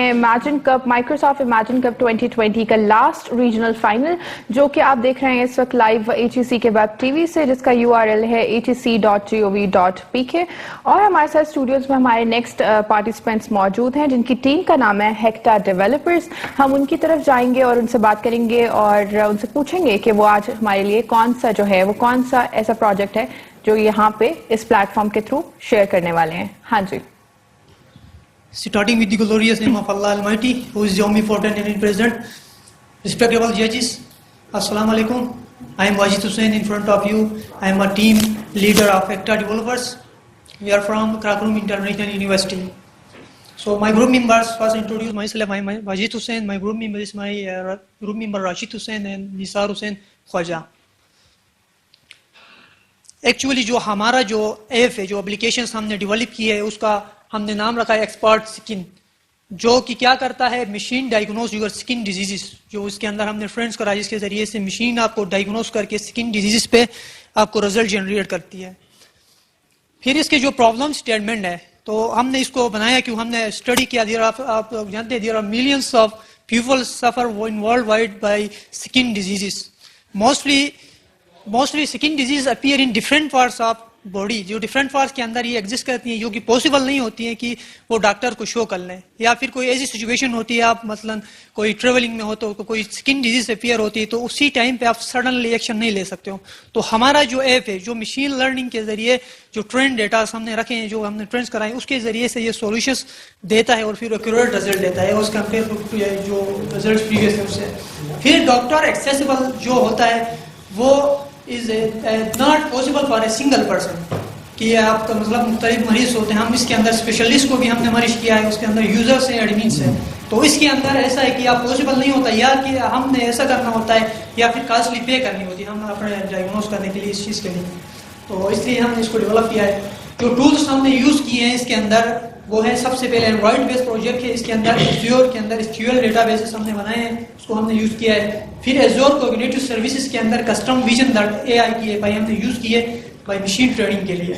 ہیں imagine cup, Microsoft imagine cup 2020 کا last regional final, جو کہ آپ دیکھ رہے ہیں اس وقت لائیو HEC کے ویب ٹی وی سے، جس کا URL ہے etc.gov.pk. اور ہمارے ساتھ اسٹوڈیوز میں ہمارے نیکسٹ پارٹیسپینٹس موجود ہیں جن کی ٹیم کا نام ہے ہیکٹا ڈیولپرز. ہم ان کی طرف جائیں گے اور ان سے بات کریں گے اور ان سے پوچھیں گے کہ وہ آج ہمارے لیے کون سا ایسا پروجیکٹ ہے جو یہاں پہ اس پلیٹ فارم کے تھرو شیئر کرنے والے ہیں. ہاں جی. Starting with the glorious name of Allah Almighty, who is the omnipotent and omnipresent, respectable judges, Assalamu alaikum. I am Wajid Hussain in front of you. I am a team leader of Hector Developers. We are from Karakoram International University. So my group members, first introduce myself. I am Wajid Hussain. My group member is my group member Rashid Hussain and Nisar Hussain Khwaja. Actually جو ہمارا جو app ہے، جو applications ہم نے develop کی ہے، اس کا ہم نے نام رکھا ہے ایکسپرٹ سکن، جو کہ کیا کرتا ہے، مشین ڈائگنوز یور سکن ڈیزیزز. جو اس کے اندر ہم نے فرینڈس کرا، جس کے ذریعے سے مشین آپ کو ڈائگنوز کر کے سکن ڈیزیزز پہ آپ کو رزلٹ جنریٹ کرتی ہے. پھر اس کے جو پرابلم اسٹیٹمنٹ ہے، تو ہم نے اس کو بنایا کہ ہم نے اسٹڈی کیا. آپ جانتے ہیں there are millions of people suffer in world wide by skin diseases. Mostly skin disease appear in different parts of body, جو ڈفرینٹ پارٹس کے اندر یہ ایگزسٹ کرتی ہیں، جو کہ پاسبل نہیں ہوتی ہیں کہ وہ ڈاکٹر کو شو کر لیں. یا پھر کوئی ایسی سچویشن ہوتی ہے، آپ مثلا کوئی ٹریولنگ میں ہو تو کوئی سکن ڈیزیز اپیئر ہوتی ہے، تو اسی ٹائم پہ آپ سڈنلی ایکشن نہیں لے سکتے ہو. تو ہمارا جو ایپ ہے، جو مشین لرننگ کے ذریعے جو ٹرینڈ ڈیٹاز ہم نے رکھے ہیں، جو ہم نے ٹرینڈس کرائے ہیں، اس کے ذریعے سے یہ سولوشنس دیتا ہے اور پھر ایکوریٹ رزلٹ دیتا ہے اس کمپیئر جو رزلٹ پریویس ہے اس سے. پھر ڈاکٹر ایکسیسیبل جو ہوتا ہے وہ is not possible for a single person. کہ آپ کا مطلب مختلف مریض ہوتے ہیں، ہم اس کے اندر اسپیشلسٹ کو بھی ہم نے مرج کیا ہے، اس کے اندر یوزرس ہیں، ایڈمنس ہیں. تو اس کے اندر ایسا ہے کہ آپ پاسبل نہیں ہوتا، یا کہ ہم نے ایسا کرنا ہوتا ہے یا پھر کاسٹلی پے کرنی ہوتی ہے ہم نے اپنے ڈائگنوز کرنے کے لیے اس چیز کے لیے. تو اس لیے ہم نے اس کو ڈیولپ کیا ہے. جو ٹولس ہم نے یوز کیے ہیں اس کے اندر وہ ہے، سب سے پہلے اینڈرائڈ بیس پروجیکٹ ہے. اس کے اندر ایزیور کے اندر SQL ڈیٹا بیسز ہم نے بنائے ہیں، اس کو ہم نے یوز کیا ہے. پھر ایزیور کوگنیٹو سروسز کے اندر کسٹم ویژن AI کی API ہم نے یوز کی ہے بائی مشین ٹریننگ کے لیے.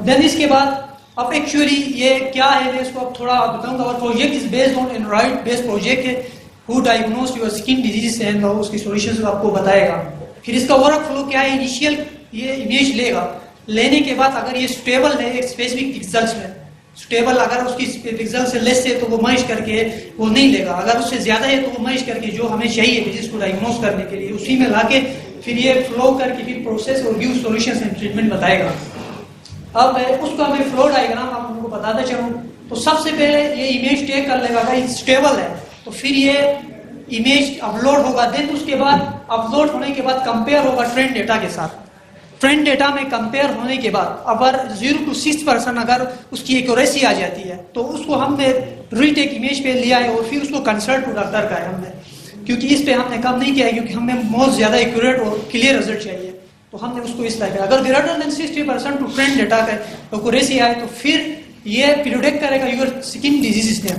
دین اس کے بعد اب ایکچولی یہ کیا ہے، میں اس کو اب تھوڑا بتاؤں گا. اور project is based on Android base project ہے، ہو ڈائگنوز یور سکن ڈیزیز اینڈ اس کی سولوشنز آپ کو بتائے گا. پھر اس کا ورک فلو کیا ہے، انیشیل یہ امیج لے گا، لینے کے بعد اگر یہ اسٹیبل ہے ایک اسپیسیفک پکسلس میں، اسٹیبل اگر اس کی پکسل سے لیس ہے تو وہ مرج کر کے وہ نہیں لے گا، اگر اس سے زیادہ ہے تو وہ مرج کر کے جو ہمیں چاہیے ڈیزیز کو ڈائگنوز کرنے کے لیے اسی میں لا کے پھر یہ فلو کر کے پھر پروسیس اور گیو سولوشنز اینڈ ٹریٹمنٹ بتائے گا. اب اس کو ہمیں فلو ڈائیگرام آپ کو بتاتا چلوں. تو سب سے پہلے یہ امیج ٹیک کر لے گا، اگر اسٹیبل ہے تو پھر یہ امیج اپلوڈ ہوگا. دین اس کے بعد اپلوڈ ہونے کے بعد کمپیئر ہوگا ٹرینڈ ڈیٹا کے ساتھ. ٹرینڈ ڈیٹا میں کمپیئر ہونے کے بعد اگر 0 to 6% اگر اس کی ایکوریسی آ جاتی ہے تو اس کو ہم نے ری ٹیک امیج پہ لیا ہے اور پھر اس کو کنسلٹ ٹو ڈاکٹر کا ہے ہم نے، کیونکہ اس پہ ہم نے کام نہیں کیا ہے، کیونکہ ہمیں بہت زیادہ ایکوریٹ اور کلیئر رزلٹ چاہیے. تو ہم نے اس کو اس طرح کیا. اگر greater than 60% to trained data کا ایکوریسی آئے تو پھر یہ پریڈکٹ کرے گا یور سکن ڈیزیز نے،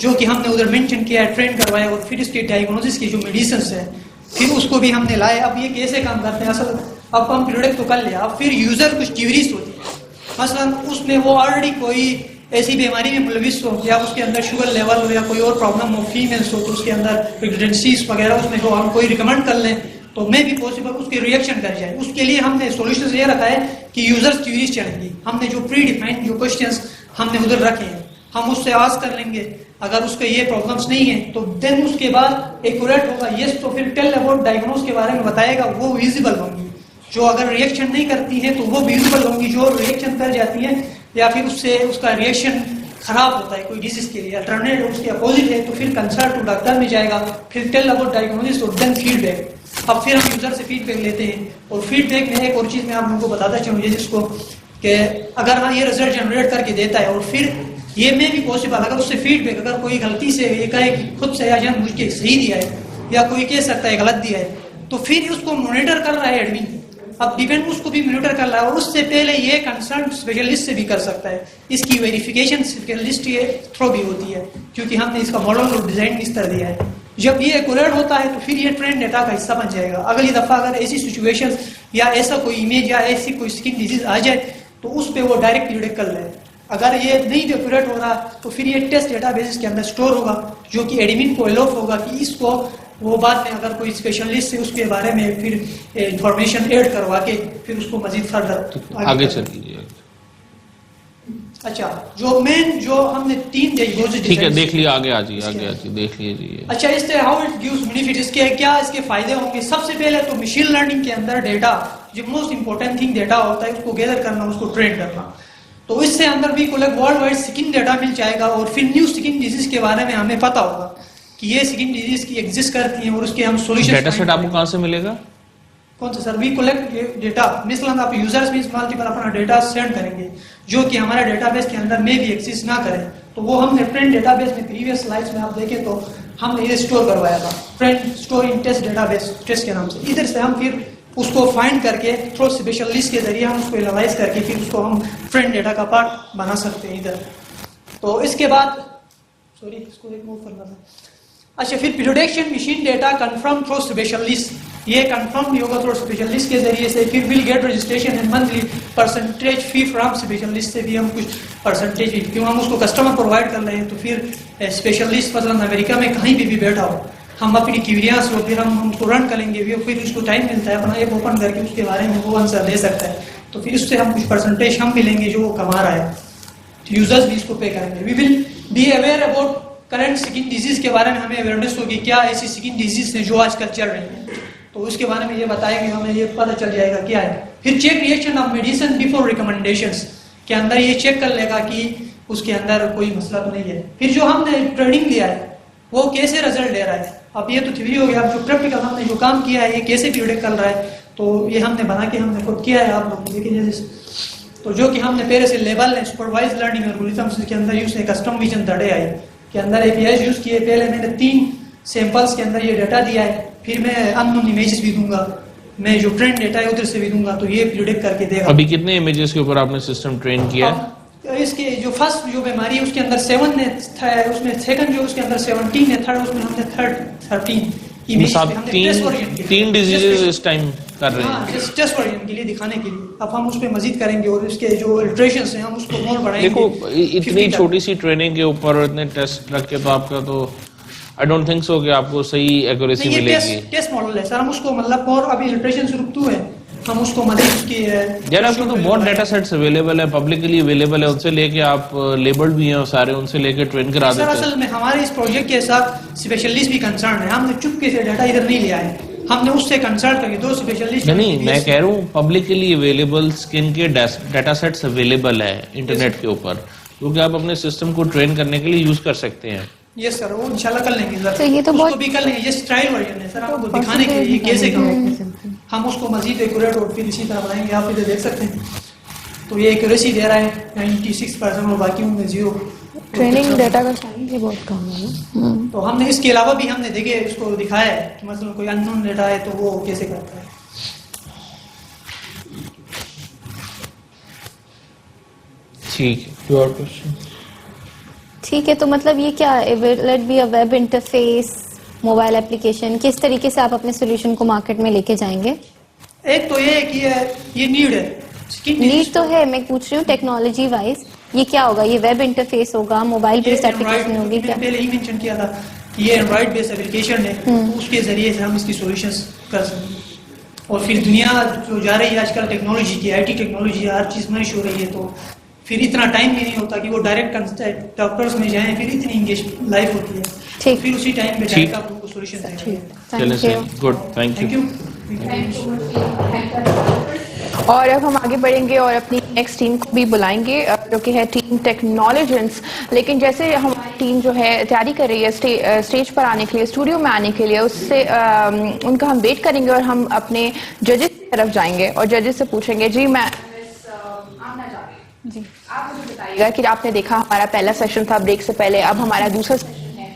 جو کہ ہم نے ادھر مینشن کیا ہے، ٹرین کروایا. اور پھر اس کی ڈائگنوسس کی جو میڈیسنس ہیں پھر اس کو بھی ہم نے لائے. اب یہ کیسے کام کرتے ہیں، اصل اب ہم پروڈکٹ تو کر لیا. اب پھر یوزر کچھ کیوریز ہوتی ہے، مثلا اس میں وہ آلریڈی کوئی ایسی بیماری میں ملوث ہو، یا اس کے اندر شوگر لیول ہو، یا کوئی اور پرابلم ہو، فیمیلس ہو تو اس کے اندر پریگننسیز وغیرہ اس میں ہو، ہم کوئی ریکمینڈ کر لیں تو میں بھی پاسبل اس کی ریئیکشن کر جائے. اس کے لیے ہم نے سولوشنز یہ رکھا ہے کہ یوزرز کیوریز چلیں گی. ہم نے جو پری ڈیفائنڈ جو کوشچنس ہم نے ادھر رکھے ہیں ہم اس سے آسک کر لیں گے. اگر اس کے یہ پرابلمس نہیں ہیں تو دین اس کے بعد ایکوریٹ ہوگا یس، تو پھر ٹیل اباؤٹ ڈائگنوز کے بارے میں بتائے گا. وہ ویزیبل ہوں گی، جو اگر ریئیکشن نہیں کرتی ہیں تو وہ ویزیبل ہوں گی، جو ریئیکشن کر جاتی ہیں یا پھر اس سے اس کا ریئیکشن خراب ہوتا ہے کوئی ڈیزیز کے لیے، الٹرنیٹ اس کے اپوزٹ ہے، تو پھر کنسلٹ ٹو ڈاکٹر میں جائے گا. پھر ٹیل اباؤٹ ڈائگنوسس اور دین فیڈ بیک. اب پھر ہم یوزر سے فیڈ بیک لیتے ہیں. اور فیڈ بیک میں ایک اور چیز میں آپ لوگوں کو بتاتا چاہوں جس کو کہ اگر ہاں یہ رزلٹ جنریٹ کر کے دیتا ہے اور پھر یہ میں بھی پاسبل اگر اس سے فیڈ بیک اگر کوئی غلطی سے یہ کہے کہ خود سے یا جان بوجھ کے صحیح دیا ہے یا کوئی کہہ سکتا ہے غلط دیا ہے، تو پھر اس کو مانیٹر کر رہا ہے ایڈمن. اب ڈیپینڈ اس کو بھی مانیٹر کر رہا ہے اور اس سے پہلے یہ کنسرن اسپیشلسٹ سے بھی کر سکتا ہے. اس کی ویریفیکیشن اسپیشلسٹ کے تھرو بھی ہوتی ہے، کیونکہ ہم نے اس کا ماڈل اور ڈیزائن اس طرح دیا ہے. جب یہ ایکوریٹ ہوتا ہے تو پھر یہ ٹرینڈ ڈیٹا کا حصہ بن جائے گا. اگلی دفعہ اگر ایسی سچویشن یا ایسا کوئی امیج یا ایسی کوئی سکن ڈیزیز آ جائے تو اس پہ وہ ڈائریکٹ پریڈکٹ کر لے. اگر یہ نہیں ڈیکوریٹ ہو رہا تو پھر یہ ٹیسٹ ڈیٹا بیس کے اندر اسٹور ہوگا جو کہ ایڈمن کو الاؤ ہوگا کہ اس کو وہ بعد میں اگر کوئی اسپیشلسٹ سے اس کے بارے میں پھر انفارمیشن ایڈ کروا کے پھر اس کو مزید فردر آگے چلیے. اچھا جو مین جو ہم نے 3 دیکھی ٹھیک ہے دیکھ لیا, آگے آ جائیے دیکھ لیجیے. اچھا اس سے ہاؤ اٹ گیوز بینیفٹس کے کیا اس کے فائدے ہوں گے. سب سے پہلے تو مشین لرننگ کے اندر ڈیٹا جو موسٹ امپورٹنٹ تھنگ ڈیٹا ہوتا ہے اس کو گیدر کرنا, اس کو ٹرین کرنا. تو اس سے اندر بھی کوئی ورلڈ وائڈ سکن ڈیٹا مل جائے گا اور پھر نیو سکن ڈیزیز کے بارے میں ہمیں پتا ہوگا کہ یہ سکن ڈیزیز کی ایگزسٹ کرتی ہیں اور اس کے ہم سولوشن. ڈیٹا سیٹ آپ کو کہاں سے ملے گا؟ کون سا سر؟ We collect data. مثلاً آپ یوزرز بھی استعمال پر اپنا ڈیٹا سینڈ کریں گے جو کہ ہمارے ڈیٹا بیس کے اندر میں بھی ایکسس نہ کرے, تو وہ ہم نے فرینڈ ڈیٹا بیس میں پریویس سلائڈس میں آپ دیکھیں تو ہم نے یہ اسٹور کروایا تھا friend storing test data base test کے نام سے. ادھر سے ہم پھر اس کو فائنڈ کر کے تھرو اسپیشلسٹ کے ذریعے ہم اس کو انالائز کر کے پھر اس کو ہم فرینڈ ڈیٹا کا پارٹ بنا سکتے ہیں ادھر. تو اس کے بعد اس کو ایک موو کرنا تھا. اچھا پھر prediction machine data confirm through specialist, یہ کنفرم بھی ہوگا تھرو اسپیشلسٹ کے ذریعے سے. پھر will get registration and monthly percentage fee from specialist سے بھی ہم کچھ پرسنٹیج بھی, کیوں ہم اس کو کسٹمر پرووائڈ کر رہے ہیں. تو پھر اسپیشلسٹ مثلاً امریکہ میں کہیں بھی بیٹھا ہو, ہم اپنی کیوریاز کو پھر ہم کو رن کریں گے, پھر اس کو ٹائم ملتا ہے اپنا ایپ اوپن کر کے اس کے بارے میں وہ آنسر دے سکتا ہے. تو پھر اس سے ہم کچھ پرسنٹیج ہم ملیں گے جو وہ کما رہا ہے. یوزرز بھی اس کو پے کریں گے. We will be aware about current skin disease کے بارے میں ہمیں اویئرنیس ہوگی کیا ایسی سکن ڈیزیز ہیں جو آج کل چل رہی ہیں, تو اس کے بارے میں یہ بتائیں گے, ہمیں یہ پتہ چل جائے گا کیا ہے. پھر check reaction of medicine before recommendations کے اندر یہ چیک کر لے گا کہ اس کے اندر کوئی مسئلہ تو نہیں ہے. پھر جو ہم نے ٹریننگ لیا ہے وہ کیسے رزلٹ دے رہا ہے. اب یہ تو تھیوری ہو گیا, اب جو پریکٹیکل ہم نے جو کام کیا ہے یہ کیسے پریڈکٹ کر رہا ہے, تو یہ ہم نے بنا کے ہم نے خود کیا ہے, آپ لوگ دیکھیں. تو جو کہ ہم نے پہلے سے لیبل ہے سپروائز لرننگ الگورتھمز کے اندر یوز ہے کسٹم ویژن ڈے آئی کے اندر اے پی آئی یوز کیے. پہلے میں نے 3 سیمپلس کے اندر یہ ڈیٹا دیا ہے, پھر میں ان نون امیجز بھی دوں گا, میں جو ٹرینڈ ڈیٹا ہے ادھر سے بھی دوں گا, تو یہ پریڈکٹ کر کے دے گا. ابھی کتنے امیجز کے اوپر آپ نے سسٹم ٹرین کیا ہے؟ اس کے جو فرسٹ جو بیماری ہے اس کے اندر 7 ہے, اس میں سیکنڈ جو اس کے اندر 17 ہے, تھرڈ اس میں ہم نے 13 3 ڈیزیز اس ٹائم کر رہے ہیں ٹیسٹ ورژن کے لیے دکھانے کے لیے. اب ہم اس پہ مزید کریں گے اور اس کے جو الٹریشنز ہیں ہم اس کو مور بڑھائیں گے. دیکھو اتنی چھوٹی سی ٹریننگ کے اوپر اتنے ٹیسٹ رکھ کے تو آپ کا تو I don't think so کہ آپ کو صحیح ایکوریسی ملے گی. ٹیسٹ ماڈل ہے سر, ہم اس کو مطلب اور ابھی الٹریشن سے رکتو ہے, ہم اس کو مزید کی یار آپ کو تو بہت ڈیٹا سیٹس اویلیبل ہے, پبلکلی اویلیبل ہے, ان سے لے کے آپ لیبلڈ بھی ہیں سارے, ان سے لے کے ٹرین کرا دیتے ہیں. اصل میں ہمارے اس پروجیکٹ کے ساتھ اسپیشلسٹ بھی کنسرن ہے, ہم نے چپکے سے ڈیٹا ادھر نہیں لیا ہے, ہم نے اس سے کنسلٹ کر کے 2 اسپیشلسٹ. نہیں میں کہہ رہا ہوں پبلکلی اویلیبل سکن کے ڈیٹا سیٹس اویلیبل ہے انٹرنیٹ کے اوپر, کیونکہ آپ اپنے سسٹم کو ٹرین کرنے کے لیے یوز کر سکتے ہیں. یس سر, وہ انشاءاللہ کر لیں گے سر. تو یہ تو بہت بھی کر لیں گے, یہ ٹرائل ورژن ہے سر, آپ کو دکھانے کے لیے کیسے کریں, ہم اس کو مزید ایکوریٹ اور پھر اسی طرح بنائیں گے. آپ ادھر دیکھ سکتے ہیں تو یہ ایکوریسی دے رہا ہے 96% اور باقی میں 0. ٹریننگ ڈیٹا کا سائز بہت کم ہے. تو ہم نے اس کے علاوہ بھی ہم نے دیکھے اس کو دکھایا ہے کہ مثلا کوئی ان نون ڈیٹا ہے تو وہ کیسے کرتا ہے. ٹھیک ہے, ٹھیک ہے. تو مطلب یہ کیا ہے, let be a web interface, mobile application, کس طریقے سے آپ اپنے سولوشن کو مارکیٹ میں لے کے جائیں گے؟ ایک تو یہ ہے کہ یہ نیڈ ہے, نیڈ تو ہے, میں پوچھ رہی ہوں ٹیکنالوجی وائز یہ کیا ہوگا, یہ ویب انٹرفیس ہوگا, موبائل بیسڈ اپلیکیشن ہوگی کیا؟ پہلے ہی مینشن کیا تھا کہ یہ اینڈرائڈ بیسڈ اپلیکیشن ہے, تو اس کے ذریعے سے ہم اس کی سولوشنز کر سکتے ہیں. اور پھر دنیا جو جا رہی ہے آج کل ٹیکنالوجی کی, آئی ٹی ٹیکنالوجی ہر چیز مرش ہو رہی ہے, تو پھر اتنا ٹائم بھی نہیں ہوتا کہ وہ ڈائریکٹ ڈاکٹرز میں جائیں, پھر اتنی انگیج لائف ہوتی ہے, پھر اسی ٹائم پہ ڈائریکٹ آپ کو سولوشن دیں گے. Good, thank you. اور اب ہم آگے بڑھیں گے اور اپنی نیکسٹ ٹیم کو بھی بلائیں گے جو کہ ہے ٹیم ٹیکنالوجنس. لیکن جیسے ہماری ٹیم جو ہے تیاری کر رہی ہے اسٹیج پر آنے کے لیے, اسٹوڈیو میں آنے کے لیے, اس سے ان کا ہم ویٹ کریں گے اور ہم اپنے ججز کی طرف جائیں گے اور ججز سے پوچھیں گے جی میں جی آپ مجھے بتائیے گا کہ آپ نے دیکھا ہمارا پہلا سیشن تھا بریک سے پہلے, اب ہمارا دوسرا سیشن ہے,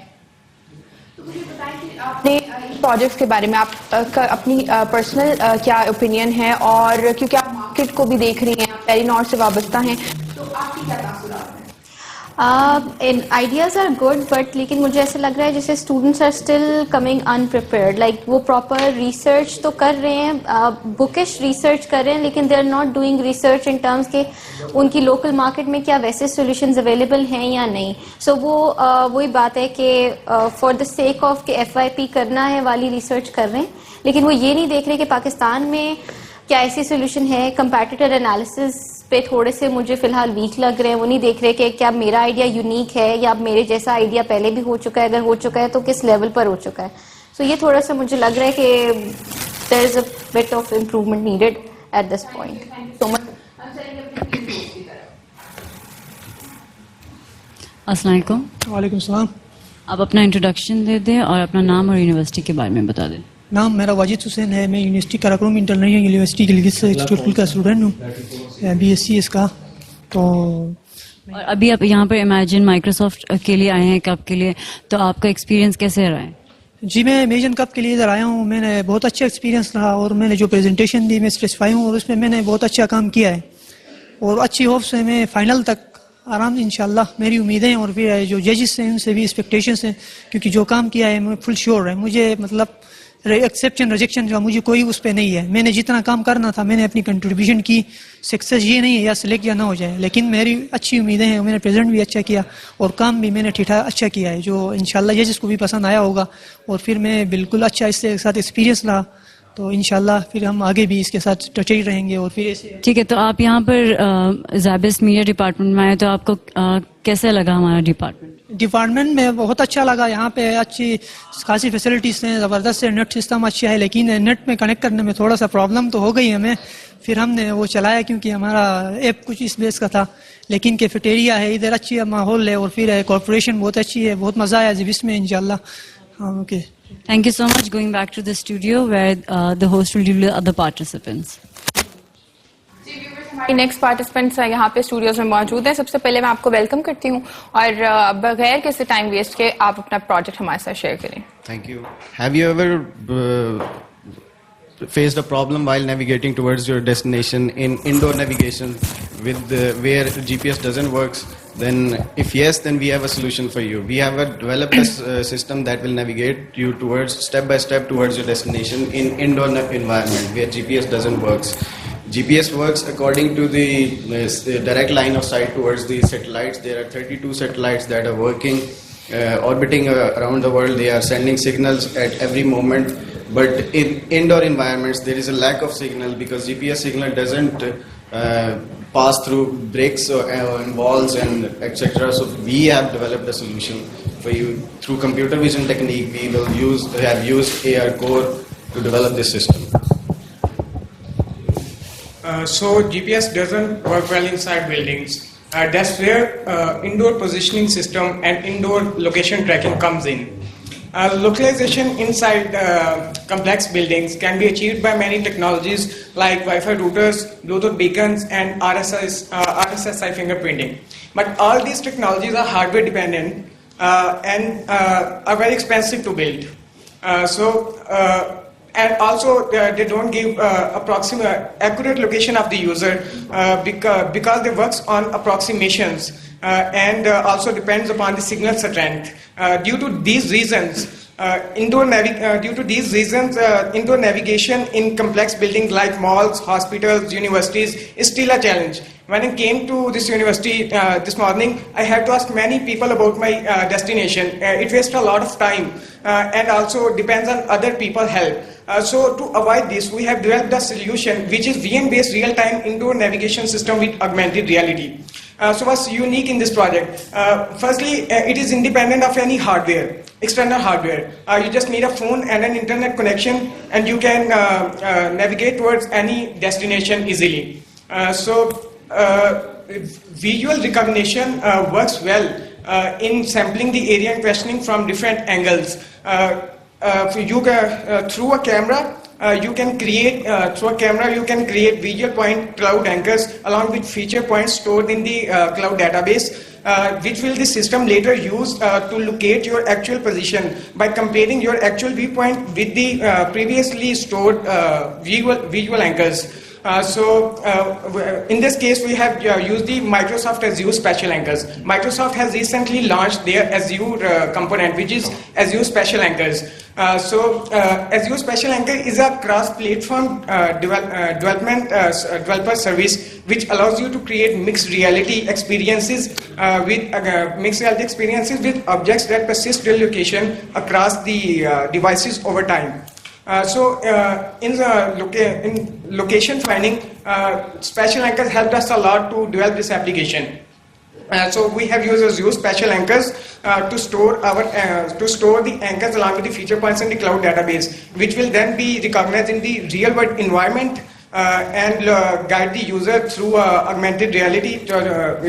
تو مجھے بتائیں کہ آپ نے پروجیکٹس کے بارے میں آپ کا اپنی پرسنل کیا اوپینین ہے, اور کیونکہ آپ مارکیٹ کو بھی دیکھ رہی ہیں, آپ ٹیلی نار سے وابستہ ہیں, تو آپ کی کیا تاثرات ہیں؟ آئیڈیاز آر گڈ بٹ لیکن مجھے ایسا لگ رہا ہے جیسے students are still coming unprepared. Like وہ پراپر ریسرچ تو کر رہے ہیں, بکش ریسرچ کر رہے ہیں, لیکن they are not doing research in terms کہ ان کی لوکل مارکیٹ میں کیا ویسے سولوشنز اویلیبل ہیں یا نہیں. سو وہی بات ہے کہ فار دا سیک آف کہ FYP کرنا ہے والی ریسرچ کر رہے ہیں, لیکن وہ یہ نہیں دیکھ رہے کہ پاکستان میں کیا ایسی سولوشن ہے. کمپیٹیٹر انالیسز پہ تھوڑے سے مجھے فی الحال ویک لگ رہے ہیں. وہ نہیں دیکھ رہے کہ کیا میرا آئیڈیا یونیک ہے یا میرے جیسا آئیڈیا پہلے بھی ہو چکا ہے, اگر ہو چکا ہے تو کس لیول پر ہو چکا ہے. سو یہ تھوڑا سا مجھے لگ رہا ہے کہ there is a bit of improvement needed at this point. So much. السلام علیکم. وعلیکم السلام. آپ اپنا انٹروڈکشن دے دیں اور اپنا نام اور یونیورسٹی کے بارے میں بتا دیں. نام میرا واجد حسین ہے, میں یونیورسٹی کراکرم انٹرنیشنل یونیورسٹی کے انسٹیٹیوٹ کا اسٹوڈنٹ ہوں, BSc اس کا. تو اور ابھی آپ یہاں پر امیجن مائکروسافٹ کے لیے آئے ہیں, کپ کے لیے, تو آپ کا ایکسپیرینس کیسے رہا ہے؟ جی میں امیجن کپ کے لیے ادھر آیا ہوں, میں نے بہت اچھا ایکسپیرینس رہا اور میں نے جو پریزنٹیشن دی میں سیٹسفائی ہوں اور اس میں نے بہت اچھا کام کیا ہے اور اچھی ہوپس ہے میں فائنل تک آرام انشاءاللہ میری امیدیں ہیں. اور پھر جو ججز ہیں ان سے بھی ایکسپیکٹیشنس ہیں کیونکہ جو کام کیا ہے میں فل شیور ہے. مجھے مطلب ایکسیپشن ریجیکشن کا مجھے کوئی اس پہ نہیں ہے. میں نے جتنا کام کرنا تھا میں نے اپنی کنٹریبیوشن کی. سکسیس یہ نہیں ہے یا سلیکٹ یا نہ ہو جائے, لیکن میری اچھی امیدیں ہیں. میں نے پریزنٹ بھی اچھا کیا اور کام بھی میں نے ٹھیٹھا اچھا کیا ہے جو انشاءاللہ یہ جس کو بھی پسند آیا ہوگا. اور پھر میں بالکل اچھا اس کے ساتھ ایکسپیرینس رہا, تو انشاءاللہ پھر ہم آگے بھی اس کے ساتھ ٹچ ہی رہیں گے. اور پھر ایسے ٹھیک ہے, تو آپ یہاں پر زابس میڈیا ڈپارٹمنٹ میں آئے, تو آپ کو کیسے لگا ہمارا ڈپارٹمنٹ میں بہت اچھا لگا. یہاں پہ اچھی خاصی فیسلٹیز ہیں, زبردست ہے, نیٹ سسٹم اچھا ہے, لیکن نیٹ میں کنیکٹ کرنے میں تھوڑا سا پرابلم تو ہو گئی ہمیں. پھر ہم نے وہ چلایا کیونکہ ہمارا ایپ کچھ اس بیس کا تھا, لیکن کیفیٹیریا ہے ادھر, اچھی ماحول ہے, اور پھر کارپوریشن بہت اچھی ہے, بہت مزہ آیا زبس میں انشاءاللہ. ہاں okay. Thank you so much. Going back to the studio where the host will deal with other participants. ہماری نیکسٹ پارٹیسپینٹس یہاں پہ اسٹوڈیوز میں موجود ہیں. سب سے پہلے میں آپ کو ویلکم کرتی ہوں اور بغیر کسی ٹائم ویسٹ کے آپ اپنا پروجیکٹ ہمارے ساتھ شیئر کریں. Thank you. Have you ever faced a problem while navigating towards your destination in indoor navigation with where GPS doesn't work? Then if yes, then we have a solution for you. We have developed a system that will navigate you towards step by step towards your destination in indoor environment where GPS doesn't work. GPS works according to the direct line of sight towards the satellites. There are 32 satellites that are working, orbiting around the world. They are sending signals at every moment. But in indoor environments, there is a lack of signal because GPS signal doesn't pass through bricks and walls and etc. So we have developed a solution for you through computer vision technique. We will have used AR Core to develop this system. So GPS doesn't work well inside buildings. That's where indoor positioning system and indoor location tracking comes in. Localization inside complex buildings can be achieved by many technologies like Wi-Fi routers, Bluetooth beacons, and RSSI fingerprinting. But all these technologies are hardware dependent and are very expensive to build. And also they don't give approximate accurate location of the user because they works on approximations and also depends upon the signal strength. Due to these reasons, indoor navigation in complex buildings like malls, hospitals, universities is still a challenge. When I came to this university this morning, I had to ask many people about my destination. It wastes a lot of time and also depends on other people's help. So to avoid this, we have developed a solution which is VM-based real-time indoor navigation system with augmented reality. So what's unique in this project? Firstly, it is independent of any hardware, external hardware. You just need a phone and an internet connection and you can navigate towards any destination easily. Visual recognition works well in sampling the area and questioning from different angles. Through a camera, you can create visual point cloud anchors along with feature points stored in the cloud database, which will the system later use to locate your actual position by comparing your actual viewpoint with the previously stored visual anchors. In this case, we have used the Microsoft Azure Special Anchors. Microsoft has recently launched their Azure component, which is Azure Special Anchors. Azure Special Anchor is a cross-platform developer service which allows you to create mixed reality experiences with objects that persist their location across the devices over time. In location finding, Special Anchors helped us a lot to develop this application. So we have used Azure Special Anchors to store the anchors along with the feature points in the cloud database, which will then be recognized in the real world environment and guide the user through augmented reality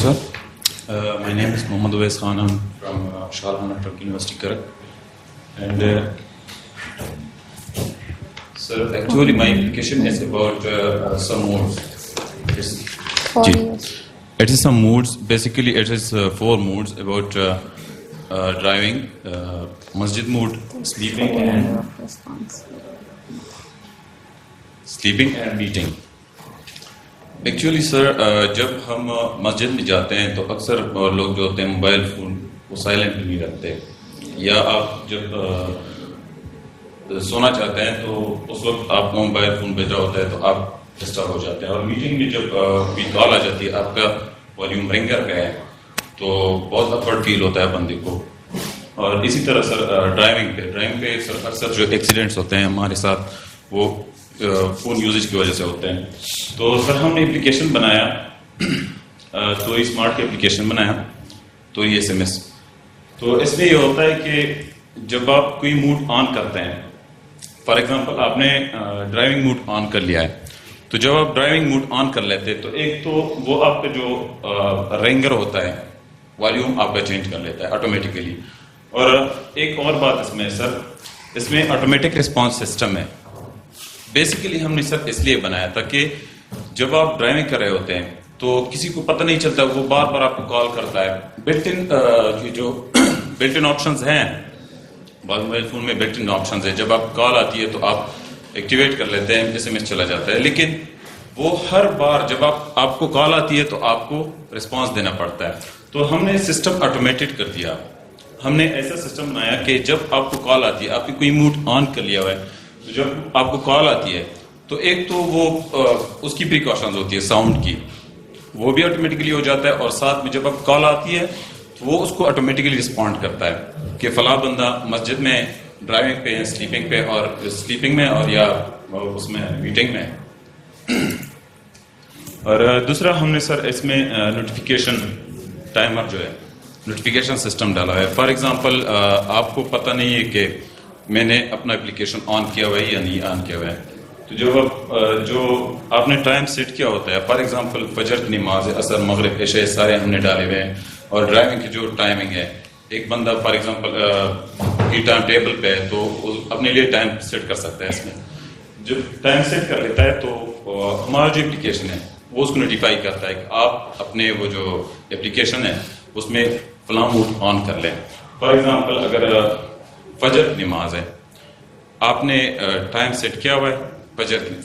Sir, my name is Mohammad Uwais Khan. I'm from Shalhan Network University, Karak. And sir, actually my application is about some modes. It is some modes. Basically, it is 4 modes about driving, masjid mode, sleeping and eating. Actually sir جب ہم مسجد میں جاتے ہیں تو اکثر لوگ جو ہوتے ہیں موبائل فون وہ سائلنٹ نہیں رکھتے, یا آپ جب سونا چاہتے ہیں تو اس وقت آپ کو موبائل فون بھیجا ہوتا ہے تو آپ ڈسٹرب ہو جاتے ہیں. اور میٹنگ میں جب کوئی کال آ جاتی ہے, آپ کا والیوم رنگر کا ہے تو بہت اکورڈ فیل ہوتا ہے بندے کو. اور اسی طرح سر ڈرائیونگ پہ سر اکثر جو ایکسیڈنٹس ہوتے ہیں ہمارے ساتھ وہ فون یوزیج کی وجہ سے ہوتے ہیں. تو سر ہم نے اپلیکیشن بنایا تو اسمارٹ کی اپلیکیشن بنایا تو یہ SMS. تو اس میں یہ ہوتا ہے کہ جب آپ کوئی موڈ آن کرتے ہیں, فار ایگزامپل آپ نے ڈرائیونگ موڈ آن کر لیا ہے, تو جب آپ ڈرائیونگ موڈ آن کر لیتے تو ایک تو وہ آپ کا جو رینگر ہوتا ہے والیوم آپ کا چینج کر لیتا ہے آٹومیٹیکلی. اور ایک اور بات اس میں سر, اس میں آٹومیٹک رسپانس سسٹم ہے. بیسیکلی ہم نے سر اس لیے بنایا تھا کہ جب آپ ڈرائیونگ کر رہے ہوتے ہیں تو کسی کو پتہ نہیں چلتا, وہ بار بار آپ کو کال کرتا ہے. بلٹ ان آپشنز ہیں بعض موبائل فون میں, بلٹ ان آپشنز ہیں, جب آپ کال آتی ہے تو آپ ایکٹیویٹ کر لیتے ہیں, SMS چلا جاتا ہے. لیکن وہ ہر بار جب آپ کو کال آتی ہے تو آپ کو رسپانس دینا پڑتا ہے. تو ہم نے سسٹم آٹومیٹڈ کر دیا. ہم نے ایسا سسٹم بنایا کہ جب آپ کو کال آتی ہے, آپ نے کوئی موڈ آن کر لیا ہوا ہے, تو جب آپ کو کال آتی ہے تو ایک تو وہ اس کی پریکاشنز ہوتی ہے ساؤنڈ کی, وہ بھی آٹومیٹکلی ہو جاتا ہے, اور ساتھ میں جب آپ کال آتی ہے تو وہ اس کو آٹومیٹکلی رسپونڈ کرتا ہے کہ فلاں بندہ مسجد میں ڈرائیونگ پہ ہے, سلیپنگ میں اور یا اس میں میٹنگ میں. اور دوسرا ہم نے سر اس میں نوٹیفیکیشن ٹائمر جو ہے نوٹیفیکیشن سسٹم ڈالا ہے. فار ایگزامپل آپ کو پتہ نہیں ہے کہ میں نے اپنا اپلیکیشن آن کیا ہوا ہے یا نہیں آن کیا ہوا ہے, تو جو آپ نے ٹائم سیٹ کیا ہوتا ہے, فار ایگزامپل فجر کی نماز, عصر, مغرب, عشاء سارے ہم نے ڈالے ہوئے ہیں, اور ڈرائیونگ کی جو ٹائمنگ ہے, ایک بندہ فار ایگزامپل کی ٹائم ٹیبل پہ ہے تو اپنے لیے ٹائم سیٹ کر سکتا ہے. اس میں جب ٹائم سیٹ کر لیتا ہے تو ہمارا جو اپلیکیشن ہے وہ اس کو نوٹیفائی کرتا ہے کہ آپ اپنے وہ جو اپلیکیشن ہے اس میں فلاں موڈ آن کر لیں. فار ایگزامپل اگر فجر کی نماز ہے, آپ نے ٹائم سیٹ کیا ہوا ہے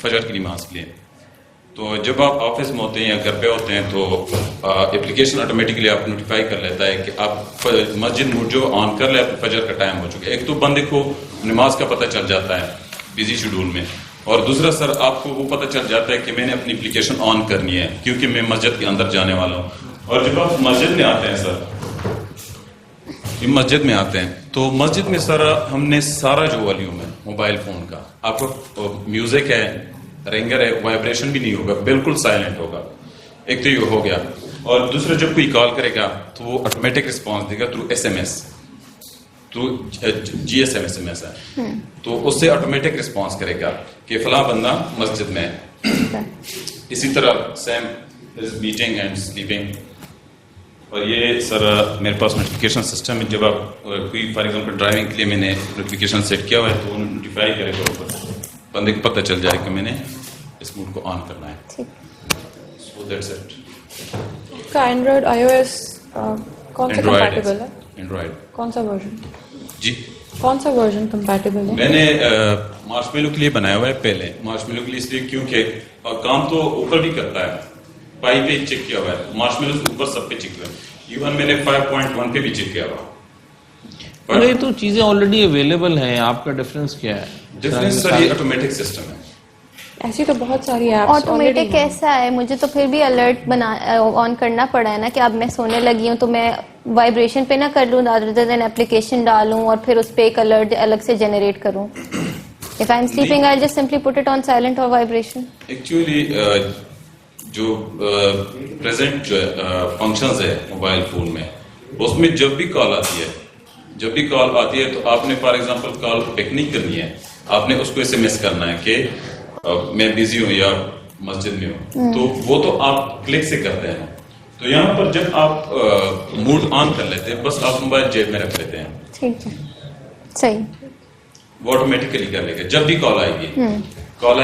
فجر کی نماز کے لیے, تو جب آپ آفس میں ہوتے ہیں یا گھر پہ ہوتے ہیں تو اپلیکیشن آٹومیٹکلی آپ نوٹیفائی کر لیتا ہے کہ آپ مسجد موڈ جو آن کر لیں, فجر کا ٹائم ہو چکا ہے. ایک تو بندے کو نماز کا پتہ چل جاتا ہے بزی شیڈول میں, اور دوسرا سر آپ کو وہ پتہ چل جاتا ہے کہ میں نے اپنی اپلیکیشن آن کرنی ہے کیونکہ میں مسجد کے اندر جانے والا ہوں. اور جب آپ مسجد میں آتے ہیں سر, مسجد میں آتے ہیں تو مسجد میں سر ہم نے سارا جو والیوم ہے موبائل فون کا, آپ کو میوزک ہے, رینگر ہے, وائبریشن بھی نہیں ہوگا, بالکل سائلنٹ ہوگا. ایک تو یہ ہو گیا, اور دوسرا جب کوئی کال کرے گا تو وہ آٹومیٹک رسپانس دے گا through SMS, through GSM SMS ہے, تو اس سے آٹومیٹک رسپانس کرے گا کہ فلاں بندہ مسجد میں ہے. اسی طرح سیم میٹنگ اینڈ سلیپنگ. اور یہ سر میرے پاس نوٹیفیکیشن سسٹم ہے, جب آپ کوئی فار ایگزامپل ڈرائیونگ کے لیے میں نے نوٹیفیکیشن سیٹ کیا ہوا ہے تو وہ نوٹیفائی کرے گا اوپر, بندے کو پتہ چل جائے کہ میں نے اس موڈ کو آن کرنا ہے. So that's it. کا اینڈرائڈ iOS کون سا کمپیٹیبل ہے؟ اینڈرائڈ کون سا ورژن؟ جی کون سا ورژن کمپیٹیبل ہے؟ میں نے مارشمیلو کے لیے بنایا ہوا ہے پہلے. مارشمیلو کے لیے اس لیے کیونکہ کام تو اوپر بھی کرتا ہے, پائی پہ چیک کیا ہوا ہے, مارشمیلو اوپر سب پہ چیک کیا ہے, ایون میں نے 5.1 پہ بھی چیک کیا ہوا. یہ تو چیزیں آلریڈی اویلیبل ہیں, آپ کا ڈفرینس کیا ہے؟ ڈفرینس سر یہ آٹومیٹک سسٹم ہے. ایسی تو بہت ساری ایپس آٹومیٹک کیسا ہے؟ مجھے تو پھر بھی الرٹ آن کرنا پڑا ہے نا کہ اب میں سونے لگی ہوں تو میں وائبریشن پہ نہ کر لوں, rather than اپلیکیشن ڈالوں اور پھر اس پہ ایک الرٹ الگ سے جنریٹ کروں. If I'm sleeping, I'll just simply put it on silent or vibration. Actually جو پریزنٹ جو فنکشنز ہے موبائل فون میں, اس میں جب بھی کال آتی ہے تو آپ نے فار ایگزامپل کال پک نہیں کرنی ہے, آپ نے اس کو SMS کرنا ہے کہ میں بزی ہوں یا مسجد میں ہوں, تو وہ تو آپ کلک سے کرتے ہیں. تو یہاں پر جب آپ موڈ آن کر لیتے ہیں, بس آپ موبائل جیب میں رکھ لیتے ہیں, ٹھیک ہے, صحیح, وہ آٹومیٹیکلی کر لے گا. جب بھی کال آئے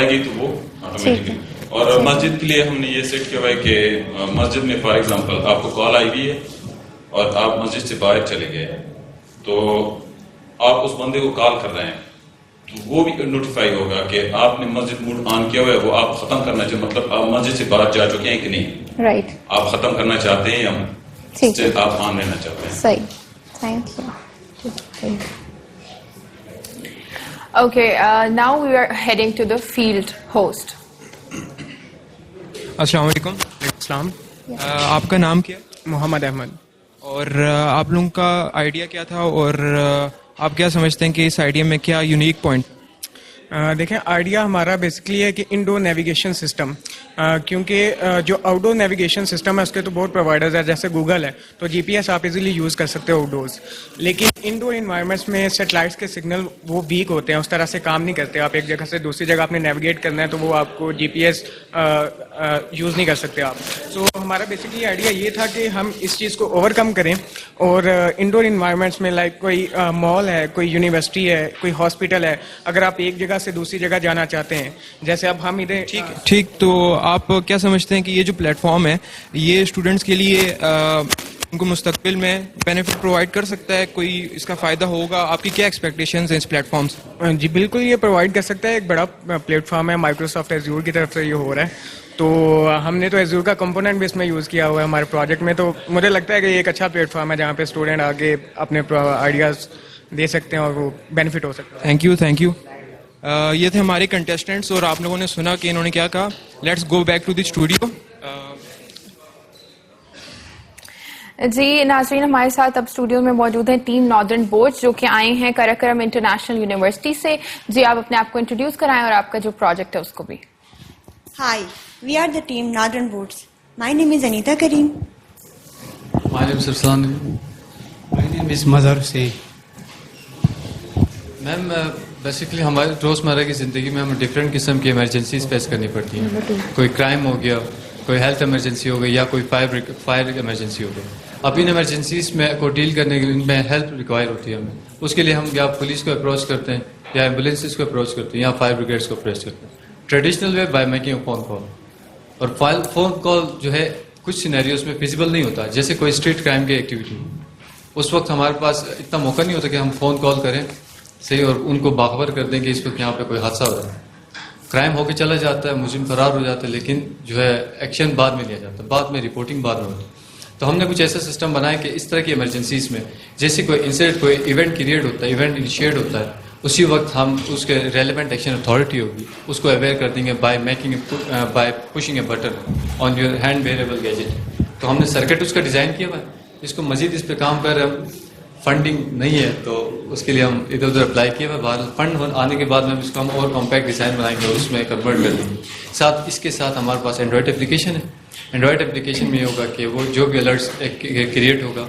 گی تو وہ آٹومیٹکلی. اور مسجد کے لیے ہم نے یہ سیٹ کیا ہوا ہے کہ مسجد میں فار ایگزامپل آپ کو کال آئی ہوئی ہے اور آپ مسجد سے باہر چلے گئے, تو آپ اس بندے کو کال کر رہے ہیں تو وہ بھی نوٹیفائی ہوگا کہ آپ نے مسجد موڈ آن کیا ہوا ہے, وہ آپ ختم کرنا چاہتے, مطلب آپ مسجد سے باہر جا چکے ہیں کہ نہیں, رائٹ, آپ ختم کرنا چاہتے ہیں یا آپ آن لینا چاہتے ہیں. صحیح, thank you. Okay, now we are heading to the field host. السلام علیکم. السلام. آپ کا نام کیا؟ محمد احمد. اور آپ لوگوں کا آئیڈیا کیا تھا اور آپ کیا سمجھتے ہیں کہ اس آئیڈیا میں کیا یونیک پوائنٹ؟ دیکھیں آئیڈیا ہمارا بیسکلی ہے کہ انڈور نیویگیشن سسٹم، کیونکہ جو آؤٹ ڈور نیویگیشن سسٹم ہے اس کے تو بہت پرووائڈرز ہیں، جیسے گوگل ہے تو جی پی ایس آپ ایزیلی یوز کر سکتے ہو آؤٹ ڈورز، لیکن انڈور انوائرمنٹس میں سیٹلائٹس کے سگنل وہ ویک ہوتے ہیں، اس طرح سے کام نہیں کرتے. آپ ایک جگہ سے دوسری جگہ آپ نے نیویگیٹ کرنا ہے تو وہ آپ کو جی پی ایس یوز نہیں کر سکتے آپ. سو ہمارا بیسکلی آئیڈیا یہ تھا کہ ہم اس چیز کو اوور کم کریں اور انڈور انوائرمنٹس میں لائک کوئی مال ہے، کوئی یونیورسٹی ہے، کوئی ہاسپٹل ہے، اگر آپ ایک جگہ سے دوسری جگہ جانا چاہتے ہیں، جیسے اب ہم ادھر ٹھیک، تو آپ کیا سمجھتے ہیں کہ یہ جو پلیٹ فارم ہے یہ اسٹوڈنٹس کے لیے ان کو مستقبل میں بینیفٹ پرووائڈ کر سکتا ہے؟ کوئی اس کا فائدہ ہوگا؟ آپ کی کیا ایکسپیکٹیشنز ہیں اس پلیٹ فارم سے؟ جی بالکل یہ پرووائڈ کر سکتا ہے. ایک بڑا پلیٹ فارم ہے، مائکروسافٹ ایزیور کی طرف سے یہ ہو رہا ہے، تو ہم نے تو ایزیور کا کمپوننٹ بھی اس میں یوز کیا ہوا ہے ہمارے پروجیکٹ میں. تو مجھے لگتا ہے کہ یہ ایک اچھا پلیٹ فارم ہے جہاں پہ اسٹوڈنٹ آگے اپنے آئیڈیاز دے سکتے ہیں اور وہ بینیفٹ ہو سکتا ہے. Thank you. یہ تھے ہمارے کنٹیسٹنٹس اور آپ لوگوں نے سنا کہ انہوں نے کیا کہا. Let's go back to the studio. جی ناظرین، ہمارے ساتھ اب اسٹوڈیو میں موجود ہیں ٹیم ناردرن بورڈز جو کہ آئے ہیں کراکرم انٹرنیشنل یونیورسٹی سے. جی آپ اپنے آپ کو انٹروڈیوس کرائیں اور آپ کا جو پروجیکٹ ہے اس کو بھی. Hi, we are the team Northern Boards. My name is Anita Kareem. My name is Arsan. My name is Mazhar Hussain. Ma'am basically ہمارے روزمرہ کی زندگی میں ہمیں ڈفرینٹ قسم کی ایمرجنسیز فیس کرنی پڑتی ہیں. کوئی کرائم ہو گیا، کوئی ہیلتھ ایمرجنسی ہو گئی یا کوئی فائر ایمرجنسی ہو گئی. اب ان ایمرجنسیز میں کو ڈیل کرنے کے لیے ان میں ہیلپ ریکوائر ہوتی ہے ہمیں. اس کے لیے ہم یا پولیس کو اپروچ کرتے ہیں یا ایمبولینسز کو اپروچ کرتے ہیں یا فائر بریگیڈس کو اپروچ کرتے ہیں. Traditional way by making a phone call. اور فون کال جو ہے کچھ سینیریوز میں فیزیبل نہیں ہوتا، جیسے کوئی اسٹریٹ کرائم کی ایکٹیویٹی. اس وقت ہمارے پاس اتنا موقع نہیں ہوتا کہ ہم فون کال کریں صحیح اور ان کو باخبر کر دیں کہ اس وقت یہاں پہ کوئی حادثہ ہو رہا ہے. کرائم ہو کے چلا جاتا ہے، مجرم فرار ہو جاتا ہے، لیکن جو ہے ایکشن بعد میں لیا جاتا ہے، بعد میں رپورٹنگ بعد میں ہوتی ہے. تو ہم نے کچھ ایسا سسٹم بنایا کہ اس طرح کی ایمرجنسیز میں جیسے کوئی انسیڈنٹ، کوئی ایونٹ کریٹ ہوتا ہے، ایونٹ انیشیٹ ہوتا ہے، اسی وقت ہم اس کے ریلیونٹ ایکشن اتھارٹی ہوگی اس کو اویئر کر دیں گے by pushing a button on your hand wearable gadget. تو ہم نے سرکٹ اس کا ڈیزائن کیا ہوا ہے. اس کو مزید اس پہ کام کر رہے ہیں. فنڈنگ نہیں ہے تو اس کے لیے ہم ادھر ادھر اپلائی کیا ہوا ہے. فنڈ آنے کے بعد میں اس کو ہم اور کمپیکٹ ڈیزائن بنائیں گے اور اس میں کنورٹ کر دیں گے. اس کے ساتھ ہمارے پاس اینڈرائڈ اپلیکیشن ہے. اینڈرائڈ اپلیکیشن میں یہ ہوگا کہ وہ جو بھی الرٹس کریٹ ہوگا،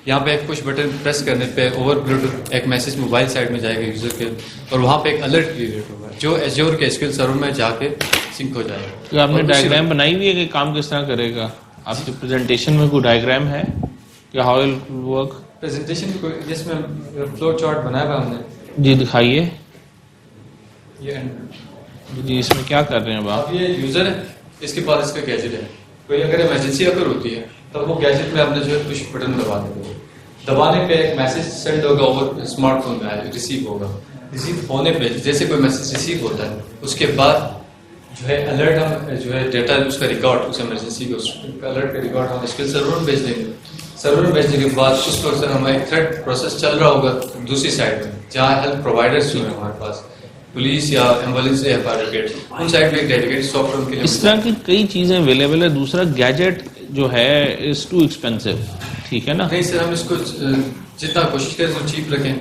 یہاں پہ ایک پش بٹن پریس کرنے پہ اوور بلوٹوتھ ایک میسج موبائل سائٹ میں جائے گا یوزر کے، اور وہاں پہ ایک الرٹ کریٹ ہوگا جو ایزیور کے ایسکیول سرور میں جا کے سنک ہو جائے گا. تو آپ نے ڈائیگرام بنائی ہوئی ہے کہ کام کس طرح کرے گا؟ آپ کی پریزنٹیشن میں کوئی ڈائیگرام ہے کہ ہاؤ ول ورک؟ پریزنٹیشن جس میں فلو چارٹ بنایا ہوا ہم نے. جی دکھائیے. یہ جی اس میں کیا کر رہے ہیں آپ؟ یہ یوزر ہے، اس کے پاس اس کا گیجٹ ہے. کوئی اگر ایمرجنسی اگر ہوتی ہے تب وہ گیجٹ میں آپ نے جو ہے پش بٹن دبا دیں. دبانے پہ ایک میسج سینڈ ہوگا اور اسمارٹ فون میں ریسیو ہوگا. ریسیو ہونے پہ جیسے کوئی میسج ریسیو ہوتا ہے اس کے بعد جو ہے الرٹ ہم جو ہے ڈیٹا اس کا ریکارڈ اس ایمرجنسی کو الرٹ کا ریکارڈ ہم اسکل سرور میں بھیج دیں گے. سرور میں بھیجنے کے بعد اس وقت سر ہمارا ایک تھریڈ پروسیس چل رہا ہوگا دوسری سائڈ میں جہاں ہیلتھ پرووائڈرس جو ہیں ہمارے پاس پولیس یا ایمبولینس یا فائر بریگیڈ، ان سائڈ میں ایک ڈیڈیکیٹڈ سافٹ ویئر کے لیے اس طرح کی کئی چیزیں اویلیبل ہے. دوسرا گیجٹ جو ہے از ٹو ایکسپینسو، ٹھیک ہے نا؟ نہیں سر، ہم اس کو جتنا کوشش کریں تو چیپ رکھیں.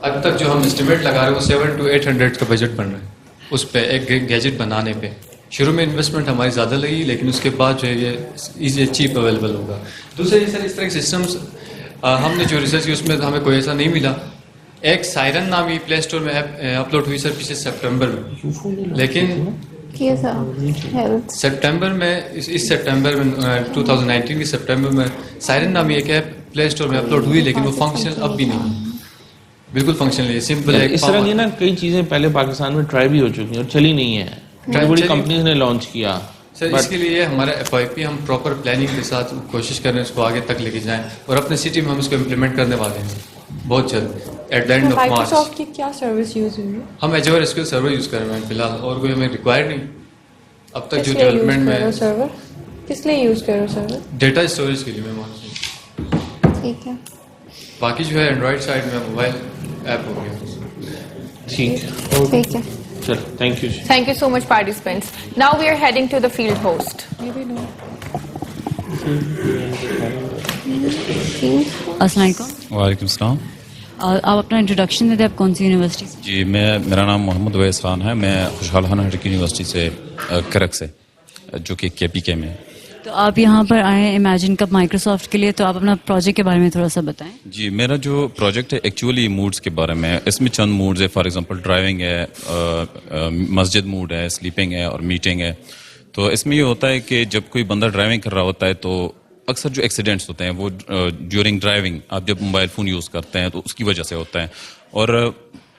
اب تک جو ہم اسٹیمیٹ لگا رہے ہیں وہ 700 to 800 کا بجٹ بن رہا ہے اس پہ ایک گیجٹ بنانے پہ. شروع میں انویسٹمنٹ ہماری زیادہ لگی لیکن اس کے بعد جو ہے یہ ایزی چیپ اویلیبل ہوگا. دوسرا یہ سر اس طرح کے سسٹمس ہم نے جو ریسرچ کی اس میں ہمیں کوئی ایسا نہیں ملا. ایک سائرن نامی پلے اسٹور میں اپلوڈ ہوئی سر پچھلے سپٹمبر میں، لیکن سپٹمبر میں اس سپٹمبر میں 2019 کے سپٹمبر میں سائرن نامی ایک ایپ پلے اسٹور میں اپلوڈ ہوئی لیکن وہ فنکشنل اب بھی نہیں، بالکل فنکشنل نہیں، سمپل ہے. اس طرح کی نا کئی چیزیں پہلے پاکستان میں ٹرائی بھی ہو چکی ہیں اور چلی نہیں ہیں. بڑی کمپنیز نے لانچ کیا سر. اس کے لیے ہمارا FYP ہم پراپر پلاننگ کے ساتھ کوشش کر رہے ہیں اس کو آگے تک لے کے جائیں اور اپنے سٹی میں ہم اس کو امپلیمنٹ کرنے والے ہیں بہت جلد at the end of March. Microsoft کی کیا سروس یوز ہوئی ہے؟ ہم ایجور ایسکیول سرور یوز کر رہے ہیں فی الحال، اور کوئی ہمیں ریکوائر نہیں اب تک جو ڈیولپمنٹ میں. سرور کس لیے یوز کر رہے ہو؟ سرور ڈیٹا اسٹوریج کے لیے میں. ٹھیک ہے. باقی جو ہے اینڈرائڈ سائڈ میں موبائل ایپ ہو گیا. ٹھیک ہے ٹھیک ہے. چلو thank you. Thank you so much participants. Now we are heading to the field host. السلام علیکم. وعلیکم السلام. آپ اپنا انٹروڈکشن دے دیں, آپ کون سی یونیورسٹی سے؟ جی میرا نام محمد اویس خان ہے. میں خوشحال خان ہرٹک یونیورسٹی سے کرک سے, جو کہ کے پی کے میں. تو آپ یہاں پر آئے ہیں امیجن کپ مائکروسافٹ کے لیے, تو آپ اپنا پروجیکٹ کے بارے میں تھوڑا سا بتائیں. جی میرا جو پروجیکٹ ہے ایکچولی موڈز کے بارے میں. اس میں چند موڈز ہے, فار ایگزامپل ڈرائیونگ ہے, مسجد موڈ ہے, سلیپنگ ہے اور میٹنگ ہے. تو اس میں یہ ہوتا ہے کہ جب کوئی بندہ ڈرائیونگ کر رہا ہوتا ہے تو اکثر جو ایکسیڈنٹس ہوتے ہیں وہ ڈیورنگ ڈرائیونگ, آپ جب موبائل فون یوز کرتے ہیں تو اس کی وجہ سے ہوتا ہے. اور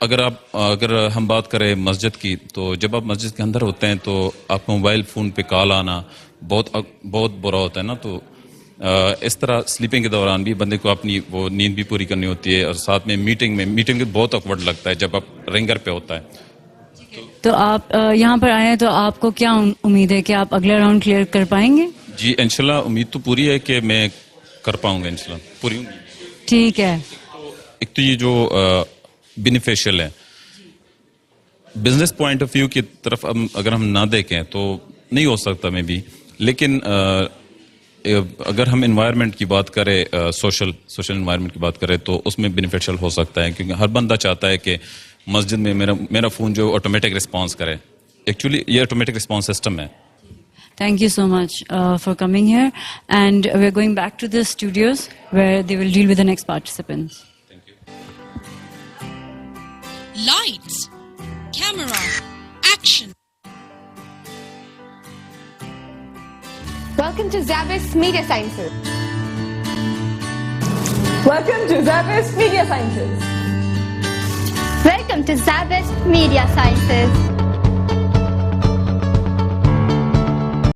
اگر ہم بات کریں مسجد کی, تو جب آپ مسجد کے اندر ہوتے ہیں تو آپ کو موبائل فون پہ کال آنا بہت برا ہوتا ہے نا. تو اس طرح سلیپنگ کے دوران بھی بندے کو اپنی وہ نیند بھی پوری کرنی ہوتی ہے, اور ساتھ میں میٹنگ بہت آکورڈ لگتا ہے جب آپ رنگر پہ ہوتا ہے. تو آپ یہاں پر آئے ہیں, تو آپ کو کیا امید ہے کہ آپ اگلا راؤنڈ کلیئر کر پائیں گے؟ جی انشاءاللہ امید تو پوری ہے کہ میں کر پاؤں گا, انشاءاللہ پوری امید. ٹھیک ہے. ایک تو یہ جو بینیفیشل ہے, بزنس پوائنٹ آف ویو کی طرف اگر ہم نہ دیکھیں تو نہیں ہو سکتا میں بھی, لیکن اگر ہم انوائرمنٹ کی بات کریں, سوشل انوائرمنٹ کی بات کریں, تو اس میں بینیفیشل ہو سکتا ہے, کیونکہ ہر بندہ چاہتا ہے کہ مسجد میں میرا فون جو آٹومیٹک رسپانس کرے. ایکچولی یہ آٹومیٹک رسپانس سسٹم ہے. Thank you so much for coming here, and we're going back to the studios where they will deal with the next participants. Thank you. Lights, camera, action. Welcome to Zabis Media Sciences. Welcome to Zabis Media Sciences. Welcome to Zabis Media Sciences.